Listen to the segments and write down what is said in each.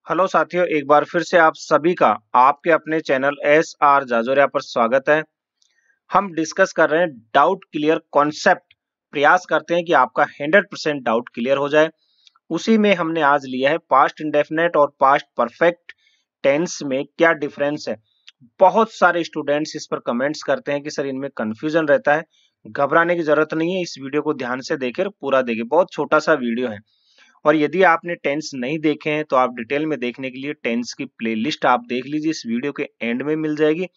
Hello साथियों, एक बार फिर से आप सभी का आपके अपने चैनल एस आर जाजोरिया पर स्वागत है। हम डिस्कस कर रहे हैं डाउट क्लियर कॉन्सेप्ट। प्रयास करते हैं कि आपका 100% डाउट क्लियर हो जाए। उसी में हमने आज लिया है पास्ट इंडेफिनेट और पास्ट परफेक्ट टेंस में क्या डिफरेंस है। बहुत सारे स्टूडेंट्स इस पर कमेंट्स करते हैं कि सर इनमें कंफ्यूजन रहता है। घबराने की जरूरत नहीं है, इस वीडियो को ध्यान से देखें, पूरा देखें। बहुत छोटा सा वीडियो है। और यदि आपने टेंस नहीं देखे हैं तो आप डिटेल में देखने के लिए टेंस की प्लेलिस्ट आप देख लीजिए, इस वीडियो के एंड में मिल जाएगी।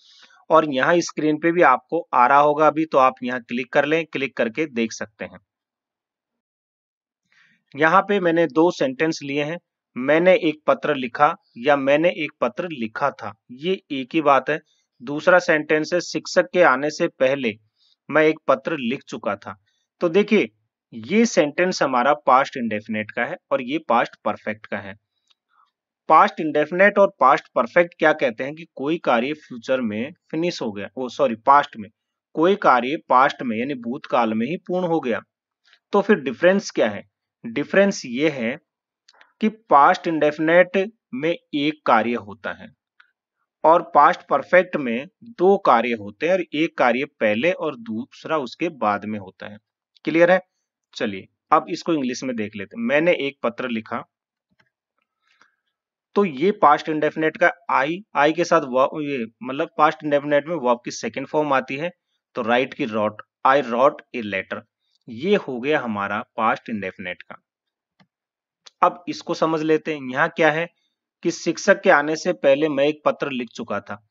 और यहाँ स्क्रीन पे भी आपको आ रहा होगा अभी, तो आप यहाँ क्लिक कर लें, क्लिक करके देख सकते हैं। यहाँ पे मैंने दो सेंटेंस लिए हैं। मैंने एक पत्र लिखा या मैंने एक पत्र लिखा था, ये एक ही बात है। दूसरा सेंटेंस है शिक्षक के आने से पहले मैं एक पत्र लिख चुका था। तो देखिए, ये सेंटेंस हमारा पास्ट इंडेफिनेट का है और ये पास्ट परफेक्ट का है। पास्ट इंडेफिनेट और पास्ट परफेक्ट क्या कहते हैं कि कोई कार्य फ्यूचर में फिनिश हो गया, ओ सॉरी पास्ट में, कोई कार्य पास्ट में यानी भूतकाल में ही पूर्ण हो गया। तो फिर डिफरेंस क्या है? डिफरेंस ये है कि पास्ट इंडेफिनेट में एक कार्य होता है और पास्ट परफेक्ट में दो कार्य होते हैं, और एक कार्य पहले और दूसरा उसके बाद में होता है। क्लियर है? चलिए अब इसको इंग्लिश में देख लेते हैं। मैंने एक पत्र लिखा, तो ये पास्ट इंडेफिनेट का आई के साथ ये मतलब पास्ट इंडेफिनेट में वर्ब की सेकंड फॉर्म आती है। तो राइट की wrote, I wrote a letter, ये हो गया हमारा पास्ट इंडेफिनेट का। अब इसको समझ लेते हैं। यहाँ क्या है कि शिक्षक के आने से पहले मैं एक पत्र लिख चुका था।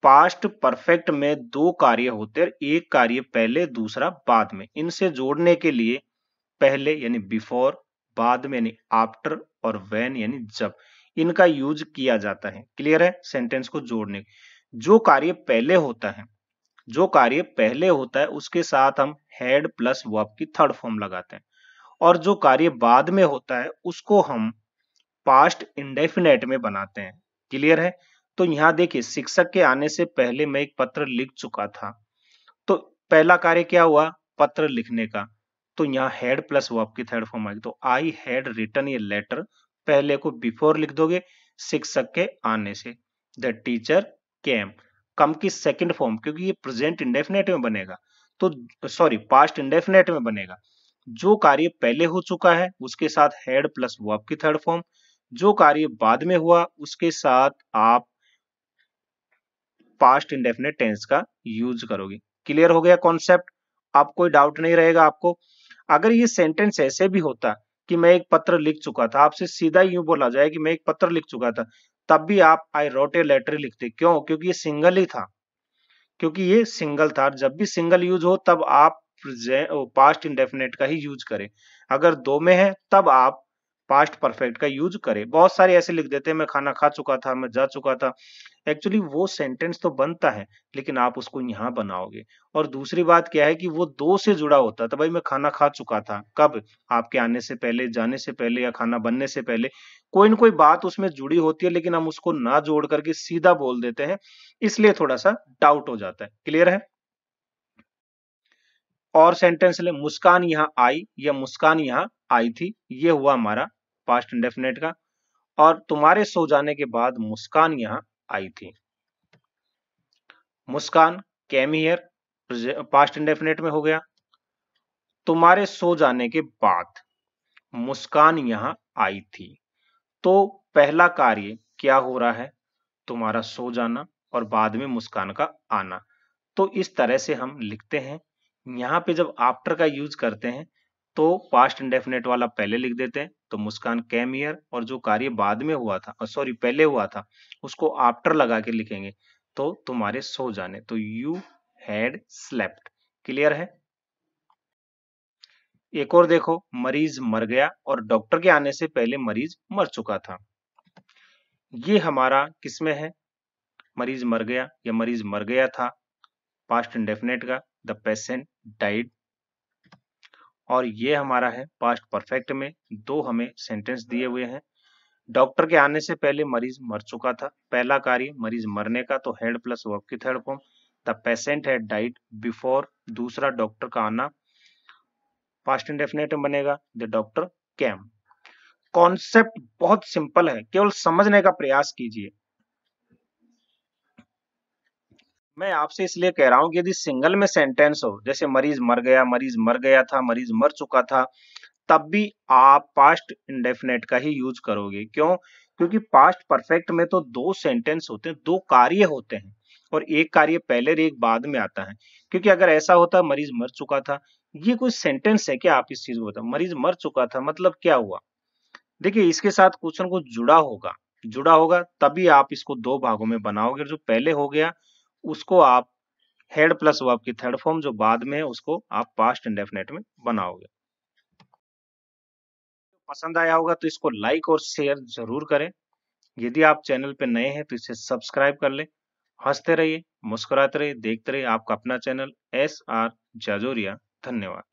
पास्ट परफेक्ट में दो कार्य होते हैं, एक कार्य पहले दूसरा बाद में। इनसे जोड़ने के लिए पहले यानी बिफोर, बाद में यानी आफ्टर, और व्हेन यानी जब, इनका यूज किया जाता है। क्लियर है? सेंटेंस को जोड़ने, जो कार्य पहले होता है, जो कार्य पहले होता है उसके साथ हम हैड प्लस वर्ब की थर्ड फॉर्म लगाते हैं, और जो कार्य बाद में होता है उसको हम पास्ट इंडेफिनेट में बनाते हैं। क्लियर है? तो यहां देखिए, शिक्षक के आने से पहले मैं एक पत्र लिख चुका था। तो पहला कार्य क्या हुआ? पत्र लिखने का। तो यहाँ हैड प्लस वर्ब की थर्ड फॉर्म आएगी। तो I had written a letter, पहले को बिफोर लिख दोगे, शिक्षक के आने से। द टीचर केम, कम की सेकंड फॉर्म, क्योंकि ये प्रेजेंट इंडेफिनेट में बनेगा, तो सॉरी पास्ट इंडेफिनेट में बनेगा। जो कार्य पहले हो चुका है उसके साथ हैड प्लस वर्ब की थर्ड फॉर्म, जो कार्य बाद में हुआ उसके साथ आप पास्ट इंडेफिनेट टेंस का यूज करोगे। क्लियर हो गया कॉन्सेप्ट? अब कोई डाउट नहीं रहेगा आपको। अगर ये सेंटेंस ऐसे भी होता कि मैं एक पत्र लिख चुका था, आपसे सीधा यूं बोला जाए कि मैं एक पत्र लिख चुका था, तब भी आप आई रोट ए लेटर लिखते। क्यों? क्योंकि ये सिंगल ही था, क्योंकि ये सिंगल था। जब भी सिंगल यूज हो तब आप पास्ट इंडेफिनेट का ही यूज करें। अगर दो में है तब आप पास्ट परफेक्ट का यूज करें। बहुत सारे ऐसे लिख देते हैं, मैं खाना खा चुका था, मैं जा चुका था। एक्चुअली वो सेंटेंस तो बनता है, लेकिन आप उसको यहाँ बनाओगे। और दूसरी बात क्या है कि वो दो से जुड़ा होता है। तो भाई मैं खाना खा चुका था, कब? आपके आने से पहले, जाने से पहले, या खाना बनने से पहले। कोई ना कोई बात उसमें जुड़ी होती है, लेकिन हम उसको ना जोड़ करके सीधा बोल देते हैं, इसलिए थोड़ा सा डाउट हो जाता है। क्लियर है? और सेंटेंस ले, मुस्कान यहाँ आई या मुस्कान यहाँ आई थी, ये हुआ हमारा पास्ट इंडेफिनेट का। और तुम्हारे सो जाने के बाद मुस्कान यहाँ आई थी। मुस्कान केम हियर, पास्ट इंडेफिनेट में हो गया। तुम्हारे सो जाने के बाद मुस्कान यहाँ आई थी। तो पहला कार्य क्या हो रहा है? तुम्हारा सो जाना और बाद में मुस्कान का आना। तो इस तरह से हम लिखते हैं। यहाँ पे जब आफ्टर का यूज करते हैं तो पास्ट इंडेफिनेट वाला पहले लिख देते हैं, तो मुस्कान केम हियर, और जो कार्य बाद में हुआ था, सॉरी पहले हुआ था, उसको आफ्टर लगा के लिखेंगे। तो तुम्हारे सो जाने, तो यू हैड स्लेप्ट। क्लियर है? एक और देखो, मरीज मर गया और डॉक्टर के आने से पहले मरीज मर चुका था। ये हमारा किसमें है? मरीज मर गया या मरीज मर गया था, पास्ट इंडेफिनेट का, द पेशेंट डाइड। और ये हमारा है पास्ट परफेक्ट में। दो हमें सेंटेंस दिए हुए हैं। डॉक्टर के आने से पहले मरीज मर चुका था, पहला कार्य मरीज मरने का, तो हेड प्लस वर्ब की third form. The patient had died before, दूसरा डॉक्टर का आना, पास्ट इंडेफिनेट में बनेगा, द डॉक्टर केम। कॉन्सेप्ट बहुत सिंपल है, केवल समझने का प्रयास कीजिए। मैं आपसे इसलिए कह रहा हूं कि यदि सिंगल में सेंटेंस हो, जैसे मरीज मर गया, मरीज मर गया था, मरीज मर चुका था, तब भी आप पास्ट इंडेफिनेट का ही यूज करोगे। क्यों? क्योंकि पास्ट परफेक्ट में तो दो सेंटेंस होते हैं, दो कार्य होते हैं, और एक कार्य पहले और एक बाद में आता है। क्योंकि अगर ऐसा होता मरीज मर चुका था, ये कोई सेंटेंस है क्या? आप इस चीज को बताओ, मरीज मर चुका था मतलब क्या हुआ? देखिए, इसके साथ कुछ न कुछ जुड़ा होगा, तभी आप इसको दो भागों में बनाओगे। जो पहले हो गया उसको आप हेड प्लस वर्ब की थर्ड फॉर्म, जो बाद में है उसको आप पास्ट इंडेफिनेट में बनाओगे। पसंद आया होगा तो इसको लाइक और शेयर जरूर करें। यदि आप चैनल पे नए हैं तो इसे सब्सक्राइब कर लें। हंसते रहिए, मुस्कुराते रहिए, देखते रहिए आपका अपना चैनल SR जाजोरिया। धन्यवाद।